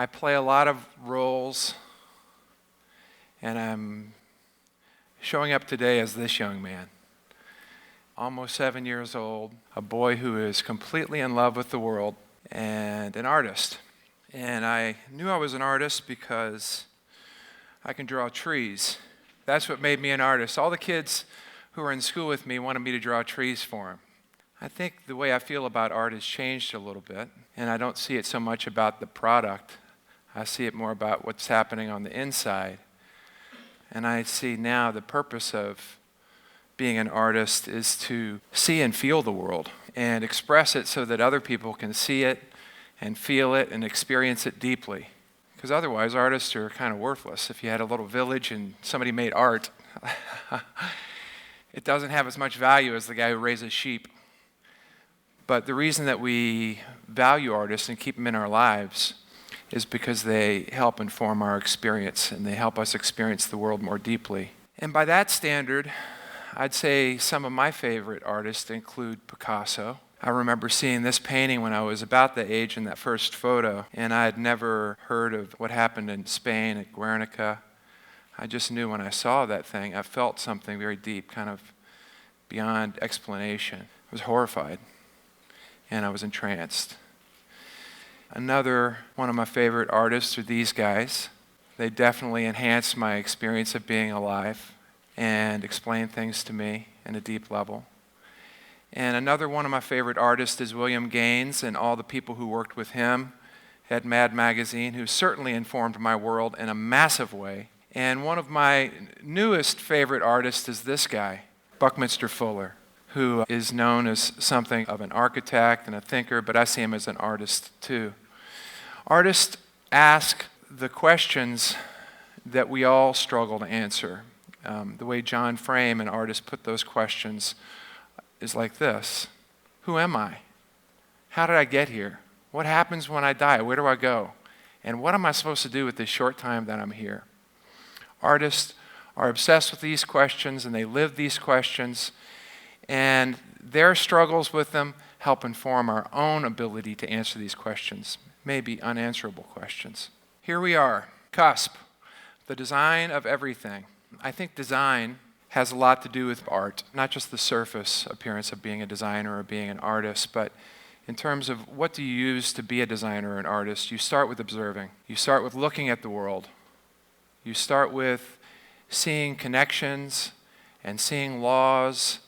I play a lot of roles, and I'm showing up today as this young man, almost 7 years old, a boy who is completely in love with the world, and an artist. And I knew I was an artist because I can draw trees. That's what made me an artist. All the kids who were in school with me wanted me to draw trees for them. I think the way I feel about art has changed a little bit, and I don't see it so much about the product. I see it more about what's happening on the inside. And I see now the purpose of being an artist is to see and feel the world and express it so that other people can see it and feel it and experience it deeply. Because otherwise, artists are kind of worthless. If you had a little village and somebody made art, it doesn't have as much value as the guy who raises sheep. But the reason that we value artists and keep them in our lives is because they help inform our experience and they help us experience the world more deeply. And by that standard, I'd say some of my favorite artists include Picasso. I remember seeing this painting when I was about the age in that first photo, and I had never heard of what happened in Spain at Guernica. I just knew when I saw that thing, I felt something very deep, kind of beyond explanation. I was horrified, and I was entranced. Another one of my favorite artists are these guys. They definitely enhanced my experience of being alive and explain things to me in a deep level. And another one of my favorite artists is William Gaines and all the people who worked with him at Mad Magazine, who certainly informed my world in a massive way. And one of my newest favorite artists is this guy, Buckminster Fuller, who is known as something of an architect and a thinker, but I see him as an artist too. Artists ask the questions that we all struggle to answer. The way John Frame, an artist, put those questions is like this. Who am I? How did I get here? What happens when I die? Where do I go? And what am I supposed to do with this short time that I'm here? Artists are obsessed with these questions, and they live these questions, and their struggles with them help inform our own ability to answer these questions, maybe unanswerable questions. Here we are, Cusp, the design of everything. I think design has a lot to do with art, not just the surface appearance of being a designer or being an artist, but in terms of what do you use to be a designer or an artist. You start with observing. You start with looking at the world. You start with seeing connections and seeing laws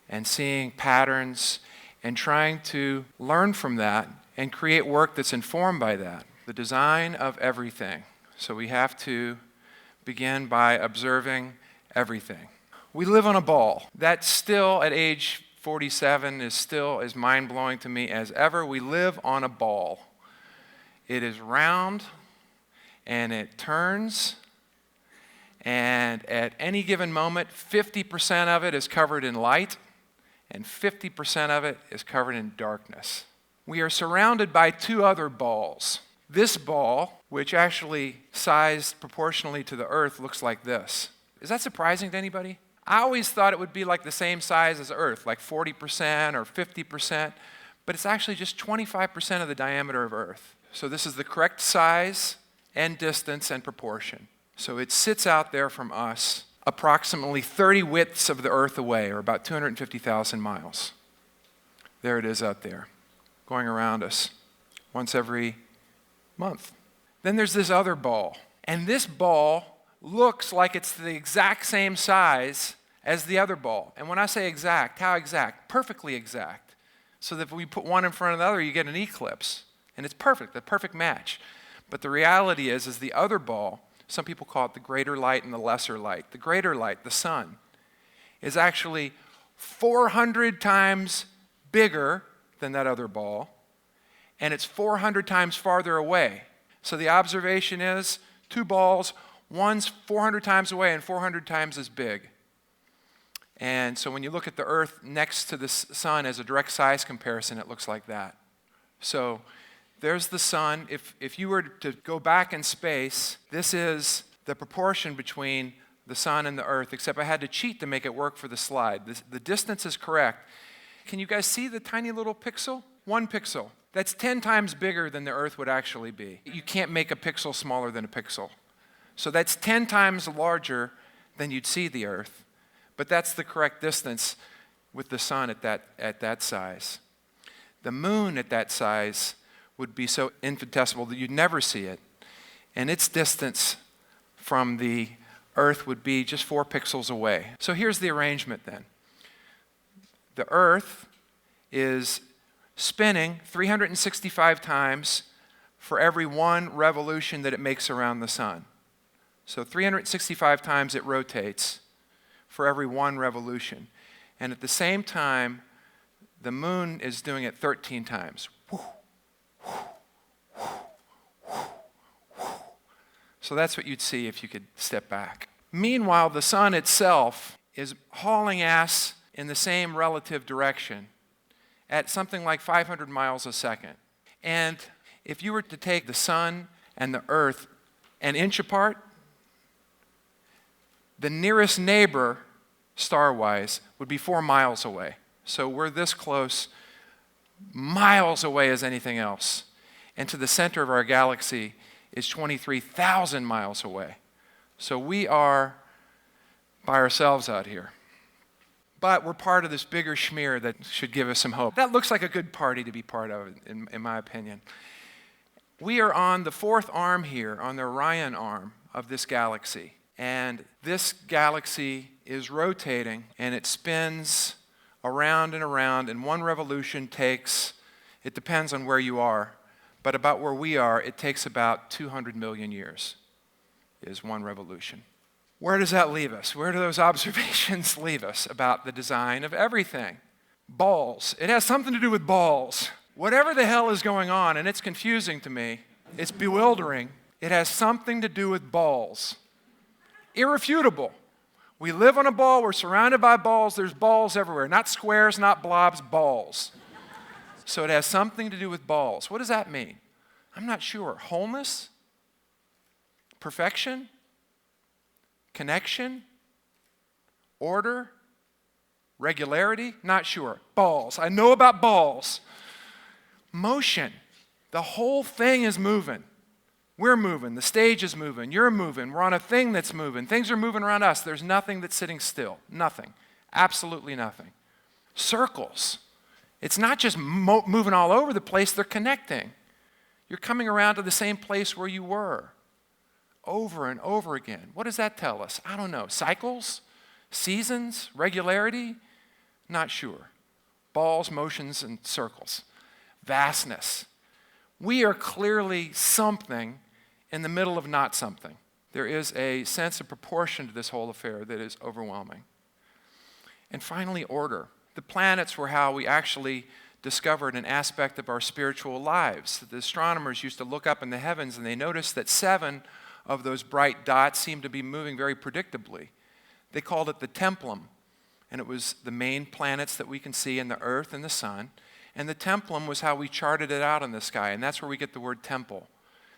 and seeing patterns and trying to learn from that and create work that's informed by that. The design of everything. So we have to begin by observing everything. We live on a ball. That still, at age 47, is still as mind-blowing to me as ever. We live on a ball. It is round, and it turns, and at any given moment, 50% of it is covered in light, and 50% of it is covered in darkness. We are surrounded by two other balls. This ball, which actually sized proportionally to the earth, looks like this. Is that surprising to anybody? I always thought it would be like the same size as Earth, like 40% or 50%, but it's actually just 25% of the diameter of Earth. So this is the correct size and distance and proportion. So it sits out there from us approximately 30 widths of the Earth away, or about 250,000 miles. There it is out there, going around us once every month. Then there's this other ball, and this ball looks like it's the exact same size as the other ball. And when I say exact, how exact? Perfectly exact. So that if we put one in front of the other, you get an eclipse. And it's perfect, a perfect match. But the reality is the other ball, some people call it the greater light and the lesser light. The greater light, the sun, is actually 400 times bigger than that other ball, and it's 400 times farther away. So the observation is two balls, one's 400 times away and 400 times as big. And so when you look at the Earth next to the sun as a direct size comparison, it looks like that. So there's the sun. If you were to go back in space, this is the proportion between the sun and the Earth, except I had to cheat to make it work for the slide. The distance is correct. Can you guys see the tiny little pixel? 1 pixel. That's 10 times bigger than the Earth would actually be. You can't make a pixel smaller than a pixel. So that's 10 times larger than you'd see the Earth. But that's the correct distance with the sun at that size. The moon at that size would be so infinitesimal that you'd never see it. And its distance from the Earth would be just 4 pixels away. So here's the arrangement then. The Earth is spinning 365 times for every 1 revolution that it makes around the sun. So 365 times it rotates for every 1 revolution. And at the same time, the moon is doing it 13 times. So that's what you'd see if you could step back. Meanwhile, the sun itself is hauling ass in the same relative direction at something like 500 miles a second. And if you were to take the sun and the Earth an inch apart, the nearest neighbor, star-wise, would be 4 miles away. So we're this close, miles away as anything else. And to the center of our galaxy is 23,000 miles away. So we are by ourselves out here. But we're part of this bigger schmear that should give us some hope. That looks like a good party to be part of, in my opinion. We are on the 4th arm here, on the Orion arm of this galaxy. And this galaxy is rotating, and it spins around and around, and 1 revolution takes, it depends on where you are, but about where we are, it takes about 200 million years, is 1 revolution. Where does that leave us? Where do those observations leave us about the design of everything? Balls. It has something to do with balls. Whatever the hell is going on, and it's confusing to me, it's bewildering, it has something to do with balls. Irrefutable. We live on a ball, we're surrounded by balls, there's balls everywhere. Not squares, not blobs, balls. So it has something to do with balls. What does that mean? I'm not sure. Wholeness? Perfection? Connection? Order? Regularity? Not sure. Balls. I know about balls. Motion. The whole thing is moving. We're moving. The stage is moving. You're moving. We're on a thing that's moving. Things are moving around us. There's nothing that's sitting still. Nothing. Absolutely nothing. Circles. It's not just moving all over the place. They're connecting. You're coming around to the same place where you were over and over again. What does that tell us? I don't know. Cycles? Seasons? Regularity? Not sure. Balls, motions, and circles. Vastness. We are clearly something in the middle of not something. There is a sense of proportion to this whole affair that is overwhelming. And finally, order. The planets were how we actually discovered an aspect of our spiritual lives. The astronomers used to look up in the heavens and they noticed that 7 of those bright dots seemed to be moving very predictably. They called it the templum, and it was the main planets that we can see in the Earth and the Sun. And the templum was how we charted it out in the sky, and that's where we get the word temple.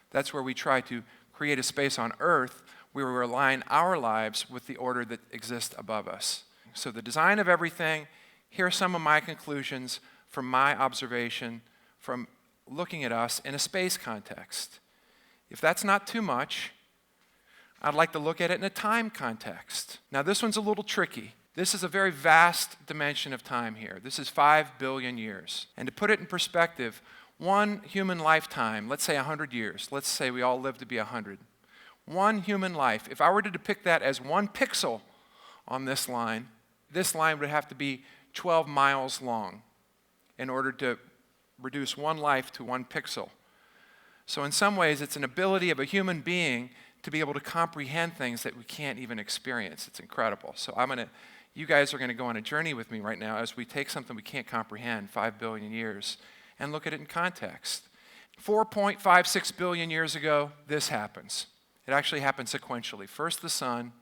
That's where we try to create a space on Earth where we align our lives with the order that exists above us. So the design of everything, here are some of my conclusions from my observation from looking at us in a space context. If that's not too much, I'd like to look at it in a time context. Now this one's a little tricky. This is a very vast dimension of time here. This is 5 billion years. And to put it in perspective, 1 human lifetime, let's say 100 years, let's say we all live to be 100. 1 human life, if I were to depict that as 1 pixel on this line would have to be 12 miles long in order to reduce 1 life to 1 pixel. So in some ways, it's an ability of a human being to be able to comprehend things that we can't even experience. It's incredible. So you guys are going to go on a journey with me right now as we take something we can't comprehend, 5 billion years, and look at it in context. 4.56 billion years ago, this happens. It actually happened sequentially. First the sun,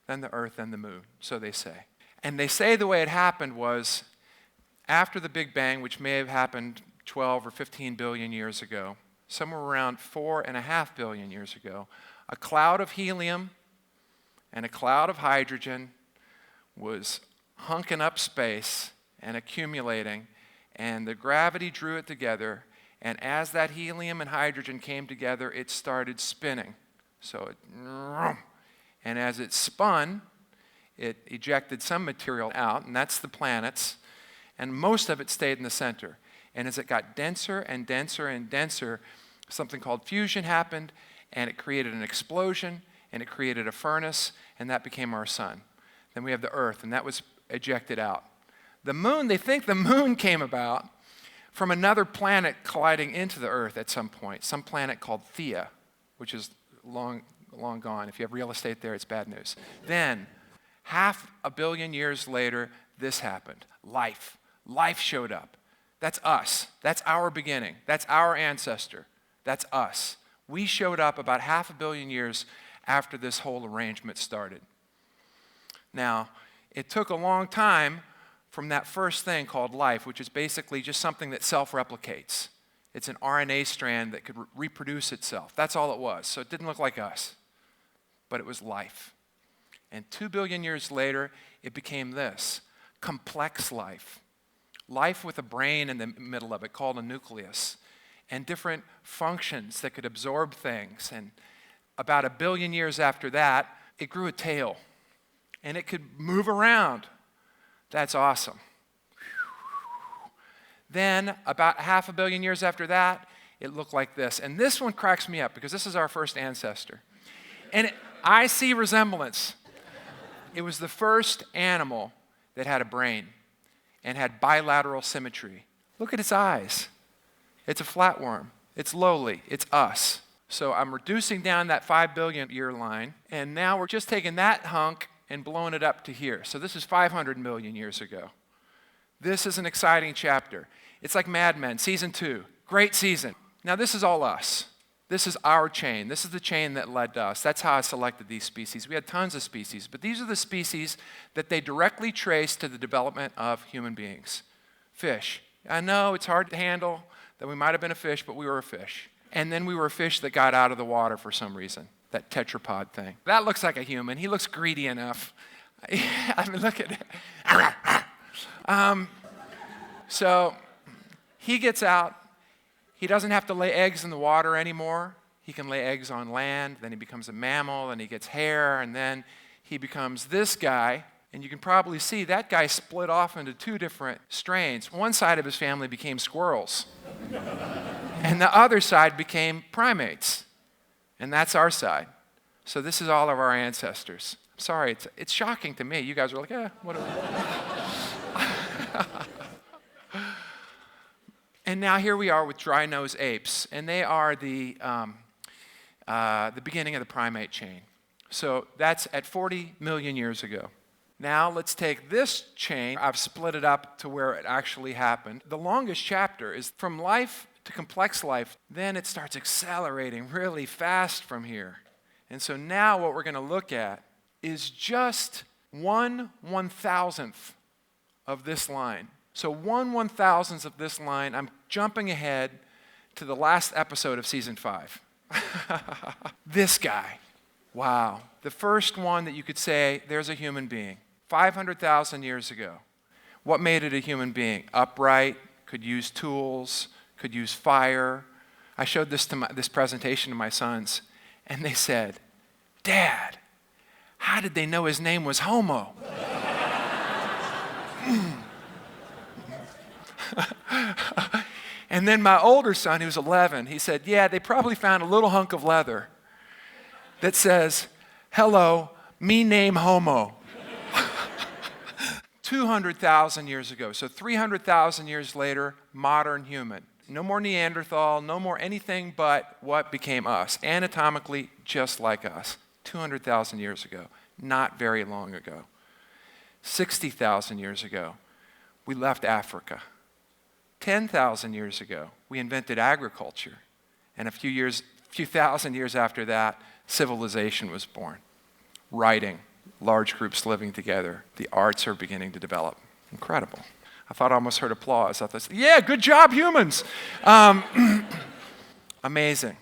then the earth, then the moon, so they say. And they say the way it happened was after the Big Bang, which may have happened 12 or 15 billion years ago, somewhere around 4.5 billion years ago, a cloud of helium and a cloud of hydrogen was hunking up space and accumulating, and the gravity drew it together, And as that helium and hydrogen came together, it started spinning. And as it spun, it ejected some material out, and that's the planets, and most of it stayed in the center. And as it got denser and denser and denser, something called fusion happened, and it created an explosion, and it created a furnace, and that became our sun. Then we have the Earth, and that was ejected out. The moon, they think the moon came about from another planet colliding into the Earth at some point, some planet called Theia, which is long gone. If you have real estate there, it's bad news. Then, 500 million years later, this happened. Life. Life showed up. That's us. That's our beginning. That's our ancestor. That's us. We showed up about 500 million years after this whole arrangement started. Now, it took a long time from that first thing called life, which is basically just something that self-replicates. It's an RNA strand that could reproduce itself. That's all it was. So it didn't look like us, but it was life. And 2 billion years later, it became this, complex life. Life with a brain in the middle of it called a nucleus, and different functions that could absorb things. And about 1 billion years after that, it grew a tail, and it could move around. That's awesome. Then, about 500 million years after that, it looked like this. And this one cracks me up because this is our first ancestor. And I see resemblance. It was the first animal that had a brain and had bilateral symmetry. Look at its eyes. It's a flatworm. It's lowly. It's us. So I'm reducing down that 5 billion year line, and now we're just taking that hunk and blowing it up to here. So this is 500 million years ago. This is an exciting chapter. It's like Mad Men, season 2. Great season. Now this is all us. This is our chain. This is the chain that led to us. That's how I selected these species. We had tons of species, but these are the species that they directly trace to the development of human beings. Fish. I know it's hard to handle that we might have been a fish, but we were a fish. And then we were a fish that got out of the water for some reason, that tetrapod thing. That looks like a human. He looks greedy enough. I mean, look at it. So he gets out. He doesn't have to lay eggs in the water anymore. He can lay eggs on land. Then he becomes a mammal, and he gets hair, and then he becomes this guy. And you can probably see that guy split off into 2 different strains. One side of his family became squirrels, and the other side became primates. And that's our side. So this is all of our ancestors. Sorry, it's shocking to me. You guys are like, what are we? And now here we are with dry-nosed apes, and they are the beginning of the primate chain. So that's at 40 million years ago. Now let's take this chain. I've split it up to where it actually happened. The longest chapter is from life to complex life. Then it starts accelerating really fast from here. And so now what we're going to look at is just 1/1000th of this line. So 1/1000th of this line, I'm jumping ahead to the last episode of season 5. This guy. Wow. The first one that you could say, there's a human being. 500,000 years ago. What made it a human being? Upright, could use tools, could use fire. I showed this presentation to my sons, and they said, "Dad, how did they know his name was Homo?" And then my older son, who's 11, he said, "Yeah, they probably found a little hunk of leather that says, 'Hello, me name Homo.'" 200,000 years ago. So 300,000 years later, modern human. No more Neanderthal, no more anything but what became us. Anatomically, just like us. 200,000 years ago. Not very long ago. 60,000 years ago, we left Africa. 10,000 years ago, we invented agriculture. And a few thousand years after that, civilization was born. Writing, large groups living together. The arts are beginning to develop. Incredible. I thought I almost heard applause. I thought, yeah, good job, humans. Amazing.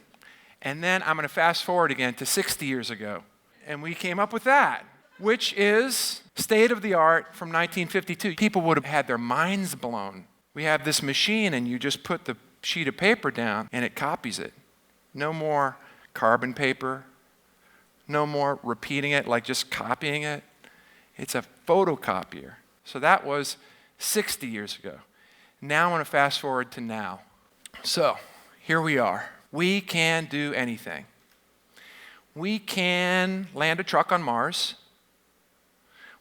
And then I'm going to fast forward again to 60 years ago. And we came up with that, which is state of the art from 1952. People would have had their minds blown. We have this machine, and you just put the sheet of paper down and it copies it. No more carbon paper, no more repeating it, like just copying it. It's a photocopier. So that was 60 years ago. Now I want to fast forward to now. So here we are. We can do anything. We can land a truck on Mars.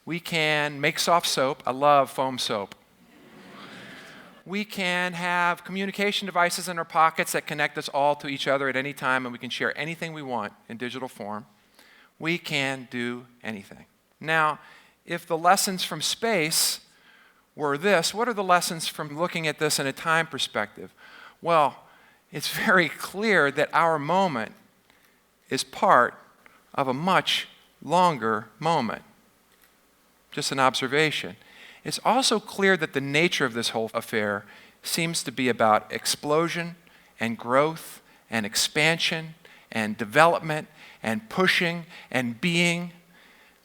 We can make soft soap. I love foam soap. We can have communication devices in our pockets that connect us all to each other at any time, and we can share anything we want in digital form. We can do anything. Now, if the lessons from space were this, what are the lessons from looking at this in a time perspective? Well, it's very clear that our moment is part of a much longer moment. Just an observation. It's also clear that the nature of this whole affair seems to be about explosion and growth and expansion and development and pushing and being.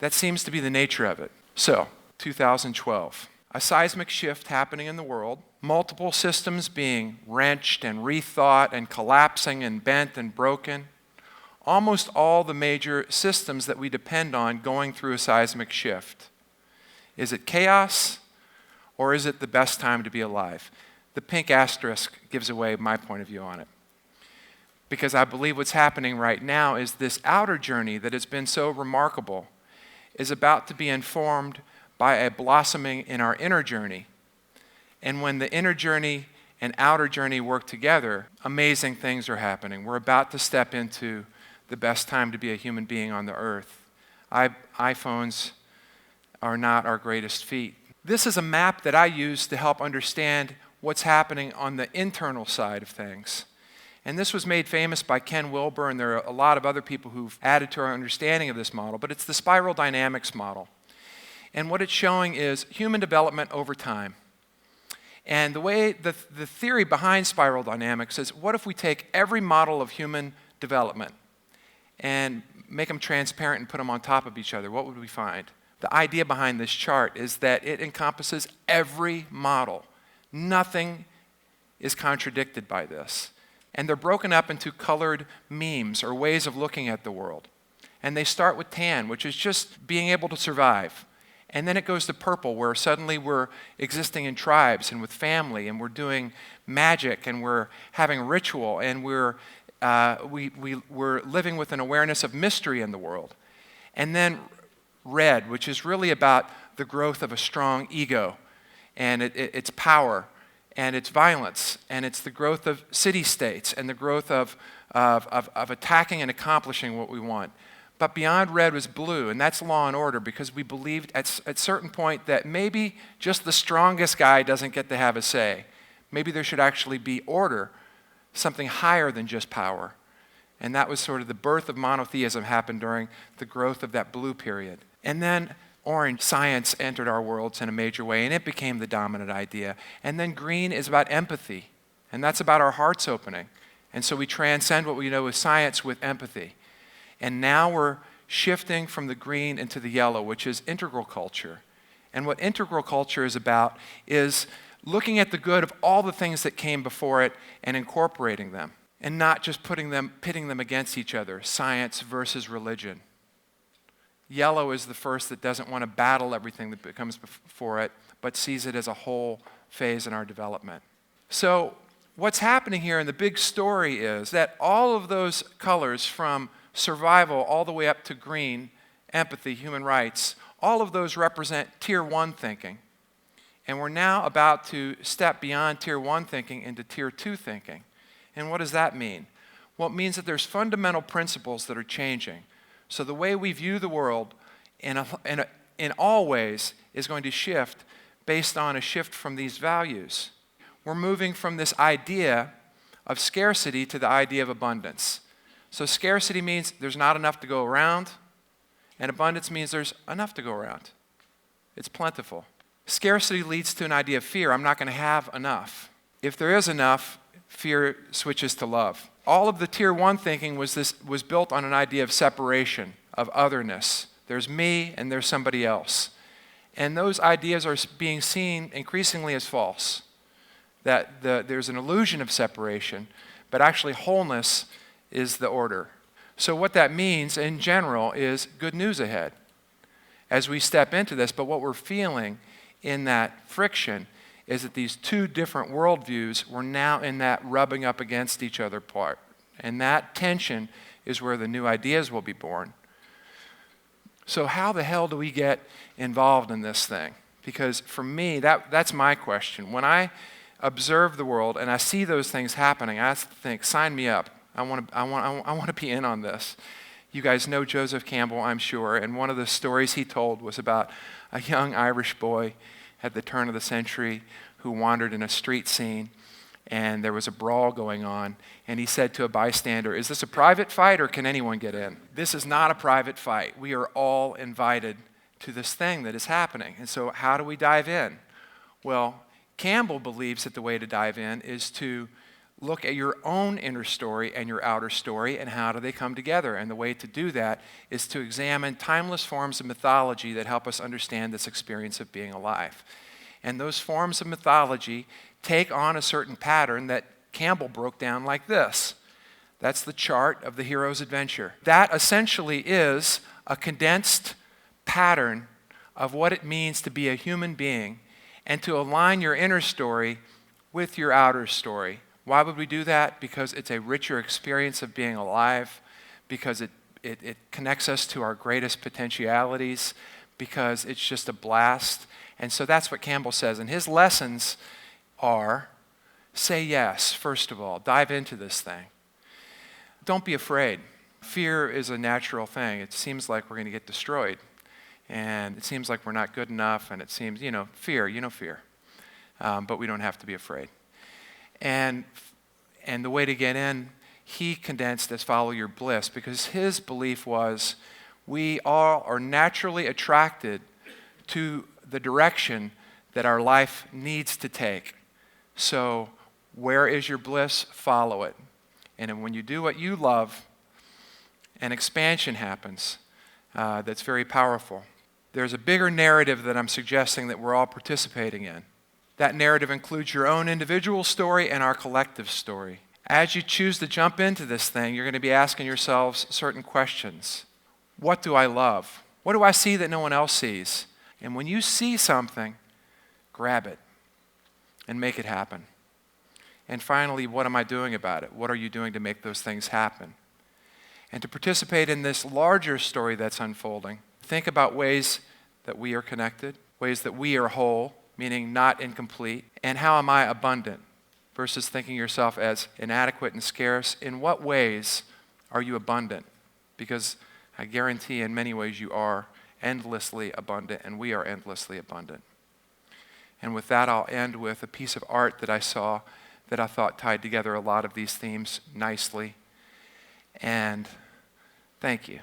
That seems to be the nature of it. So, 2012, a seismic shift happening in the world, multiple systems being wrenched and rethought and collapsing and bent and broken. Almost all the major systems that we depend on going through a seismic shift. Is it chaos, or is it the best time to be alive? The pink asterisk gives away my point of view on it. Because I believe what's happening right now is this outer journey that has been so remarkable is about to be informed by a blossoming in our inner journey. And when the inner journey and outer journey work together, amazing things are happening. We're about to step into the best time to be a human being on the earth. iPhones are not our greatest feat. This is a map that I use to help understand what's happening on the internal side of things. And this was made famous by Ken Wilber, and there are a lot of other people who've added to our understanding of this model, but it's the spiral dynamics model. And what it's showing is human development over time. And the way the theory behind spiral dynamics is, what if we take every model of human development and make them transparent and put them on top of each other? What would we find? The idea behind this chart is that it encompasses every model. Nothing is contradicted by this. And they're broken up into colored memes or ways of looking at the world. And they start with tan, which is just being able to survive. And then it goes to purple, where suddenly we're existing in tribes and with family, and we're doing magic, and we're having ritual, and we're living with an awareness of mystery in the world. And then red, which is really about the growth of a strong ego and its power and its violence, and it's the growth of city-states and the growth of attacking and accomplishing what we want. But beyond red was blue, and that's law and order, because we believed at a certain point that maybe just the strongest guy doesn't get to have a say. Maybe there should actually be order, something higher than just power. And that was sort of the birth of monotheism happened during the growth of that blue period. And then orange, science entered our worlds in a major way, and it became the dominant idea. And then green is about empathy, and that's about our hearts opening. And so we transcend what we know as science with empathy. And now we're shifting from the green into the yellow, which is integral culture. And what integral culture is about is looking at the good of all the things that came before it and incorporating them, and not just pitting them against each other, science versus religion. Yellow is the first that doesn't want to battle everything that comes before it, but sees it as a whole phase in our development. So what's happening here in the big story is that all of those colors, from survival all the way up to green, empathy, human rights, all of those represent tier 1 thinking. And we're now about to step beyond tier 1 thinking into tier 2 thinking. And what does that mean? Well, it means that there's fundamental principles that are changing. So the way we view the world in all ways is going to shift based on a shift from these values. We're moving from this idea of scarcity to the idea of abundance. So scarcity means there's not enough to go around, and abundance means there's enough to go around. It's plentiful. Scarcity leads to an idea of fear. I'm not going to have enough. If there is enough, fear switches to love. All of the tier 1 thinking was built on an idea of separation, of otherness. There's me and there's somebody else. And those ideas are being seen increasingly as false. that there's an illusion of separation, but actually wholeness is the order. So what that means in general is good news ahead as we step into this, but what we're feeling in that friction is that these two different worldviews were now in that rubbing up against each other part. And that tension is where the new ideas will be born. So how the hell do we get involved in this thing? Because for me, that's my question. When I observe the world and I see those things happening, I think, sign me up. I want to be in on this. You guys know Joseph Campbell, I'm sure, and one of the stories he told was about a young Irish boy at the turn of the century who wandered in a street scene, and there was a brawl going on, and he said to a bystander, "Is this a private fight or can anyone get in?" This is not a private fight. We are all invited to this thing that is happening. And so how do we dive in? Well, Campbell believes that the way to dive in is to look at your own inner story and your outer story and how do they come together. And the way to do that is to examine timeless forms of mythology that help us understand this experience of being alive. And those forms of mythology take on a certain pattern that Campbell broke down like this. That's the chart of the hero's adventure. That essentially is a condensed pattern of what it means to be a human being and to align your inner story with your outer story. Why would we do that? Because it's a richer experience of being alive, because it connects us to our greatest potentialities, because it's just a blast. And so that's what Campbell says. And his lessons are, say yes, first of all. Dive into this thing. Don't be afraid. Fear is a natural thing. It seems like we're going to get destroyed. And it seems like we're not good enough. And it seems, fear. But we don't have to be afraid. And the way to get in, he condensed as follow your bliss, because his belief was we all are naturally attracted to the direction that our life needs to take. So where is your bliss? Follow it. And then when you do what you love, an expansion happens that's very powerful. There's a bigger narrative that I'm suggesting that we're all participating in. That narrative includes your own individual story and our collective story. As you choose to jump into this thing, you're going to be asking yourselves certain questions. What do I love? What do I see that no one else sees? And when you see something, grab it and make it happen. And finally, what am I doing about it? What are you doing to make those things happen? And to participate in this larger story that's unfolding, think about ways that we are connected, ways that we are whole, meaning not incomplete, and how am I abundant versus thinking yourself as inadequate and scarce. In what ways are you abundant? Because I guarantee in many ways you are endlessly abundant, and we are endlessly abundant. And with that, I'll end with a piece of art that I saw that I thought tied together a lot of these themes nicely. And thank you.